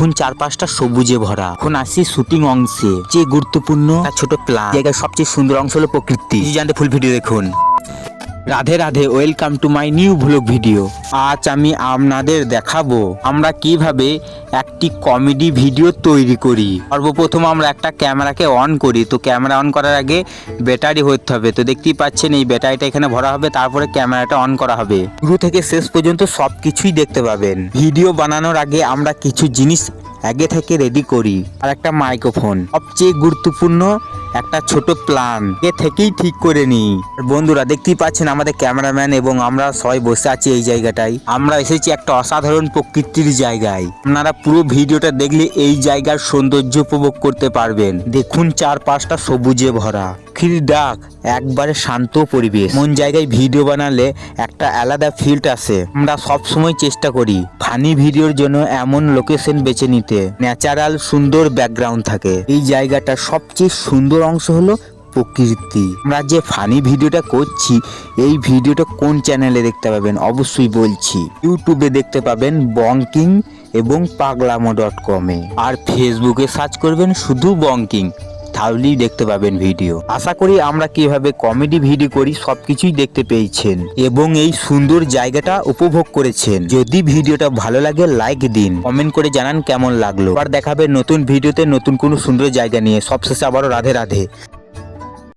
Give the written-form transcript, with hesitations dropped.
দেখুন চারপাশটা সবুজে ভরা। এখন আসি শুটিং অংশে, যে গুরুত্বপূর্ণ ছোট প্ল্যান। জায়গার সবচেয়ে সুন্দর অংশ হলো প্রকৃতি। জানতে ফুল ভিডিও দেখুন। Radhe Radhe, welcome to my new vlog video. আজ আমি আপনাদের দেখাবো আমরা কিভাবে একটি কমেডি ভিডিও তৈরি করি। সর্বপ্রথম আমরা একটা ক্যামেরাকে অন করি। তো ক্যামেরা অন করার আগে ব্যাটারি হতে হবে। তো দেখতেই পাচ্ছেন এই ব্যাটারিটা এখানে ভরা হবে, তারপরে ক্যামেরাটা অন করা হবে। শুরু থেকে শেষ পর্যন্ত সব কিছুই দেখতে পাবেন। ভিডিও বানানোর আগে আমরা কিছু জিনিস আগে থেকে রেডি করি, আর একটা মাইক্রোফোন। সবচেয়ে গুরুত্বপূর্ণ একটা ছোট প্ল্যান এ থেকেই ঠিক করে নিই। বন্ধুরা দেখতেই পাচ্ছেন আমাদের ক্যামেরাম্যান এবং আমরা সবাই বসে আছি এই জায়গাটায়। আমরা এসেছি একটা অসাধারণ প্রকৃতির জায়গায়। আপনারা পুরো ভিডিওটা দেখলে এই জায়গার সৌন্দর্য উপভোগ করতে পারবেন। দেখুন চারপাশটা সবুজে ভরা, পাখির ডাক, একবারে শান্ত পরিবেশ। মন জায়গায় ভিডিও বানালে একটা আলাদা ফিল্ড আসে। আমরা সব সময় চেষ্টা করি ফানি ভিডিওর জন্য এমন লোকেশন বেছে নিতে, ন্যাচারাল সুন্দর ব্যাকগ্রাউন্ড থাকে। এই জায়গাটার সবচেয়ে সুন্দর অংশ হলো প্রকৃতি। আমরা যে ফানি ভিডিওটা করছি, এই ভিডিওটা কোন চ্যানেলে দেখতে পাবেন অবশ্যই বলছি। ইউটিউবে দেখতে পাবেন বঙ্কিং এবং পাগলামো.com-এ, আর ফেসবুকে সার্চ করবেন শুধু বঙ্কিং, তাহলেই দেখতে পাবেন ভিডিও। আশা করি আমরা কিভাবে কমেডি ভিডিও করি সবকিছুই দেখতে পেয়েছেন এবং এই সুন্দর জায়গাটা উপভোগ করেছেন। যদি ভিডিওটা ভালো লাগে লাইক দিন, কমেন্ট করে জানান কেমন লাগলো। আবার দেখাবে নতুন ভিডিওতে নতুন কোনো সুন্দর জায়গা নিয়ে। সবশেষে আবারও রাধে রাধে।